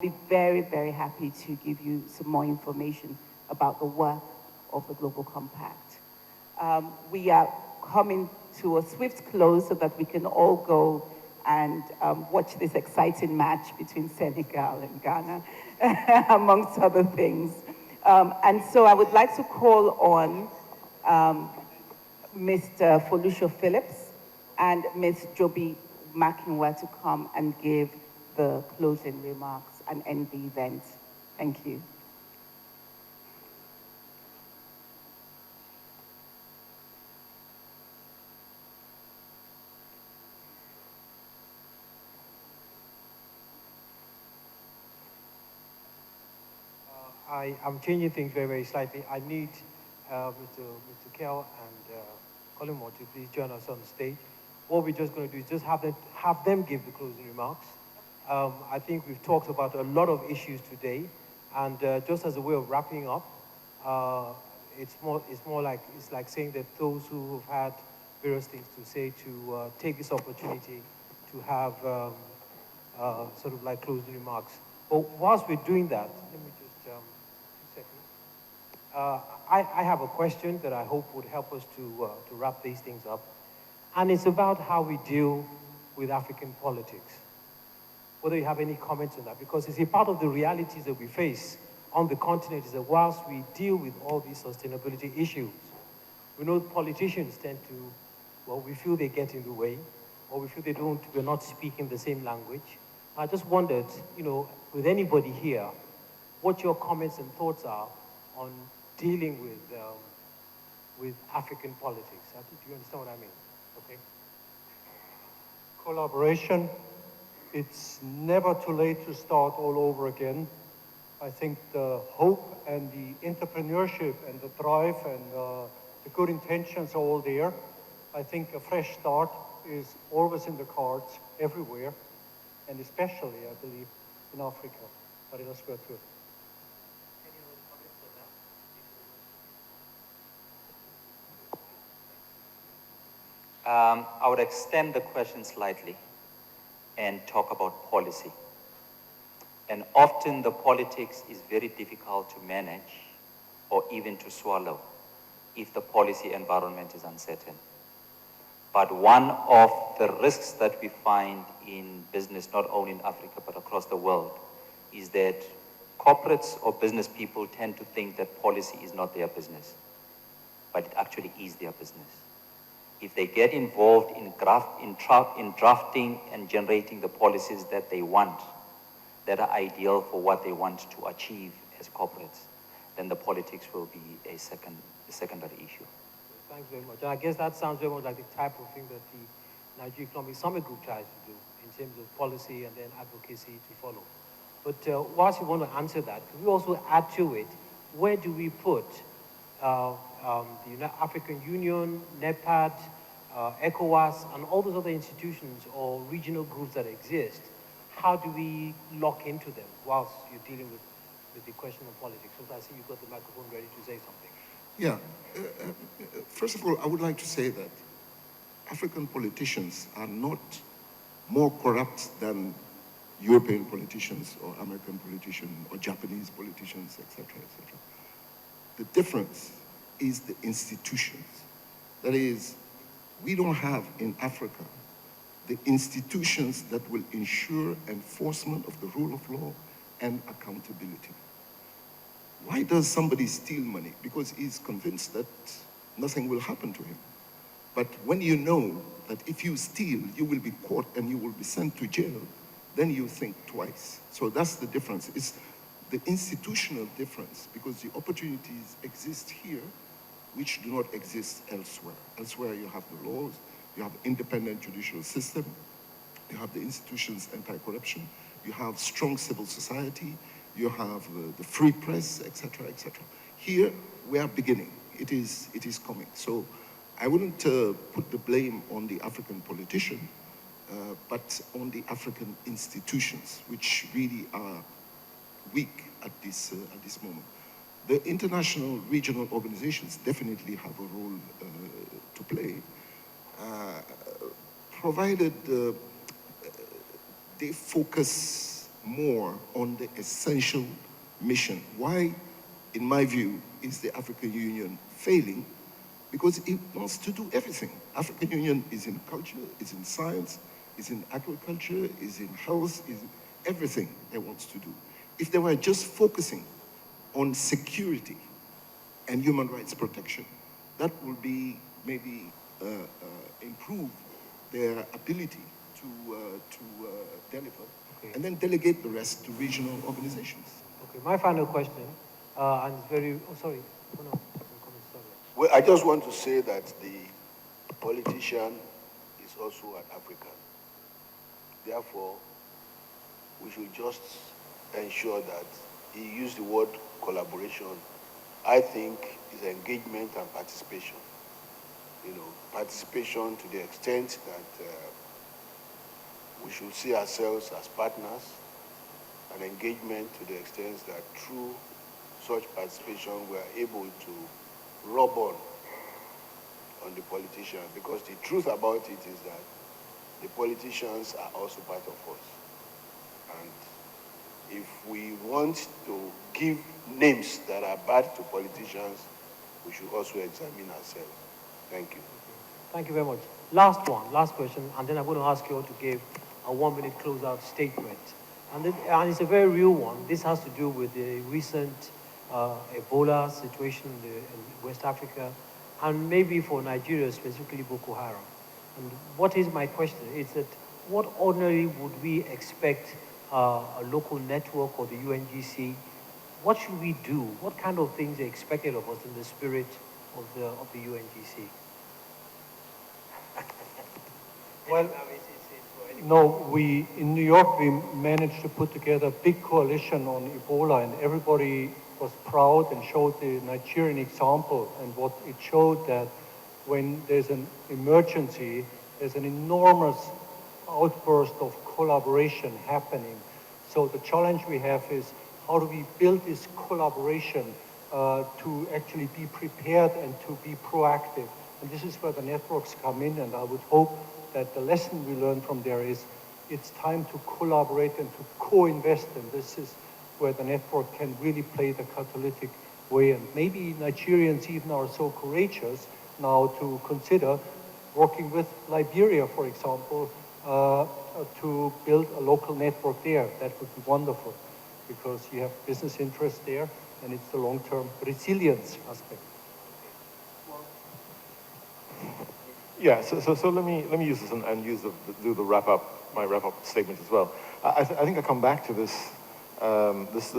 be very, very happy to give you some more information about the work of the Global Compact. We are coming to a swift close so that we can all go and watch this exciting match between Senegal and Ghana, amongst other things. And so I would like to call on Mr. Folusho Phillips and Ms. Joby Makinwa to come and give the closing remarks and end the event. Thank you. I'm changing things very, very slightly. I need Mr. Kell and Colin to please join us on stage. What we're just going to do is just have them give the closing remarks. I think we've talked about a lot of issues today, and just as a way of wrapping up, it's like saying that those who have had various things to say to take this opportunity to have sort of like closing remarks. But whilst we're doing that, let me just 2 seconds. I have a question that I hope would help us to wrap these things up, and it's about how we deal with African politics. Whether you have any comments on that, because it's a part of the realities that we face on the continent is that whilst we deal with all these sustainability issues, we know politicians tend to, well, we feel they get in the way, or we feel we're not speaking the same language. I just wondered, you know, with anybody here, what your comments and thoughts are on dealing with African politics. Do you understand what I mean? Okay. Collaboration. It's never too late to start all over again. I think the hope and the entrepreneurship and the drive and the good intentions are all there. I think a fresh start is always in the cards everywhere, and especially, I believe, in Africa. But let's go through. I would extend the question slightly and talk about policy. And often the politics is very difficult to manage or even to swallow if the policy environment is uncertain. But one of the risks that we find in business, not only in Africa but across the world, is that corporates or business people tend to think that policy is not their business, but it actually is their business. If they get involved in drafting and generating the policies that they want, that are ideal for what they want to achieve as corporates, then the politics will be a secondary issue. Thanks very much. And I guess that sounds very much like the type of thing that the Nigeria Economic Summit Group tries to do in terms of policy and then advocacy to follow. But whilst you want to answer that, could we also add to it, where do we put the African Union, NEPAD, ECOWAS, and all those other institutions or regional groups that exist? How do we lock into them whilst you're dealing with the question of politics? So I see you've got the microphone ready to say something. Yeah. First of all, I would like to say that African politicians are not more corrupt than European politicians or American politicians or Japanese politicians, etc., etc. The difference is the institutions. That is, we don't have in Africa the institutions that will ensure enforcement of the rule of law and accountability. Why does somebody steal money? Because he's convinced that nothing will happen to him. But when you know that if you steal, you will be caught and you will be sent to jail, then you think twice. So that's the difference. It's the institutional difference, because the opportunities exist here which do not exist elsewhere. Elsewhere you have the laws, you have independent judicial system, you have the institutions anti-corruption, you have strong civil society, you have the free press, etc., etc. Here we are beginning. It is coming. So I wouldn't put the blame on the African politician, but on the African institutions, which really are weak at this moment. The international regional organizations definitely have a role to play, provided they focus more on the essential mission. Why, in my view, is the African Union failing? Because it wants to do everything. African Union is in culture, is in science, is in agriculture, is in health, is in everything it wants to do. If they were just focusing on security and human rights protection, that will be maybe improve their ability to deliver, Okay. and then delegate the rest to regional organizations. Okay, my final question, and it's very, oh, sorry. Oh, no. Sorry. Well, I just want to say that the politician is also an African. Therefore, we should just ensure that he used the word collaboration. I think is engagement and participation. You know, participation to the extent that we should see ourselves as partners, and engagement to the extent that through such participation we are able to rub on the politicians, because the truth about it is that the politicians are also part of us. And if we want to give names that are bad to politicians, we should also examine ourselves. Thank you. Thank you very much. Last one, last question, and then I'm going to ask you all to give a 1-minute closeout statement. And it's a very real one. This has to do with the recent Ebola situation in West Africa, and maybe for Nigeria, specifically Boko Haram. And what is my question? Is that what ordinarily would we expect a local network or the UNGC? What should we do? What kind of things are expected of us in the spirit of the UNGC? Well, no, in New York, we managed to put together a big coalition on Ebola, and everybody was proud and showed the Nigerian example. And what it showed that when there's an emergency, there's an enormous outburst of collaboration happening. So the challenge we have is, how do we build this collaboration to actually be prepared and to be proactive? And this is where the networks come in, and I would hope that the lesson we learn from there is it's time to collaborate and to co-invest, and this is where the network can really play the catalytic way. And maybe Nigerians even are so courageous now to consider working with Liberia, for example, to build a local network there. That would be wonderful, because you have business interests there, and it's the long-term resilience aspect. Yeah, so let me use this and do the my wrap-up statement as well. I think I come back to this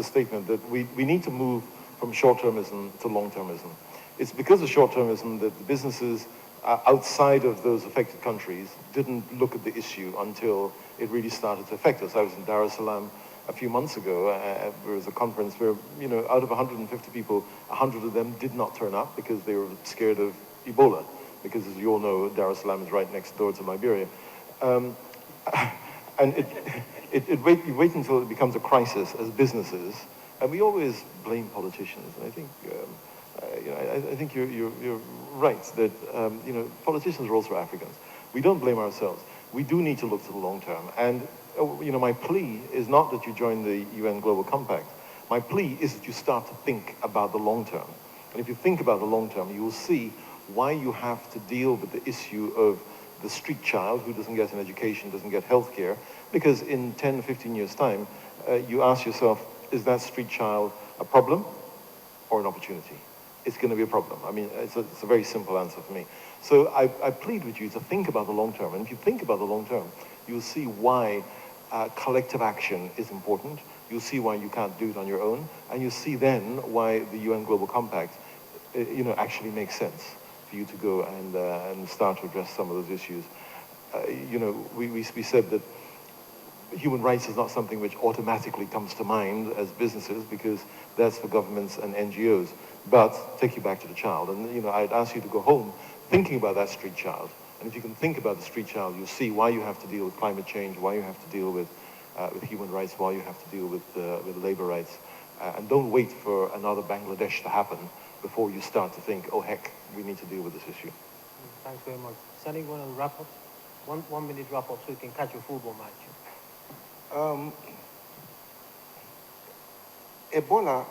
statement that we need to move from short-termism to long-termism. It's because of short-termism that the businesses outside of those affected countries didn't look at the issue until it really started to affect us. I was in Dar es Salaam a few months ago. There was a conference where, out of 150 people, 100 of them did not turn up because they were scared of Ebola. Because, as you all know, Dar es Salaam is right next door to Liberia. And you wait until it becomes a crisis as businesses, and we always blame politicians. And I think, I think you're right that politicians are also Africans. We don't blame ourselves. We do need to look to the long term. And my plea is not that you join the UN Global Compact. My plea is that you start to think about the long term. And if you think about the long term, you will see why you have to deal with the issue of the street child who doesn't get an education, doesn't get health care, because in 10, 15 years' time, you ask yourself, is that street child a problem or an opportunity? It's going to be a problem. I mean, it's a very simple answer for me. So I plead with you to think about the long term. And if you think about the long term, you'll see why collective action is important. You'll see why you can't do it on your own. And you'll see then why the UN Global Compact, actually makes sense for you to go and start to address some of those issues. We said that human rights is not something which automatically comes to mind as businesses, because that's for governments and NGOs. But take you back to the child, and I'd ask you to go home thinking about that street child. And if you can think about the street child, you'll see why you have to deal with climate change, why you have to deal with human rights, why you have to deal with labor rights. And don't wait for another Bangladesh to happen before you start to think, oh heck, we need to deal with this issue. Thanks very much. Sunny, you want to wrap up? 1 minute wrap up so you can catch your football match. Ebola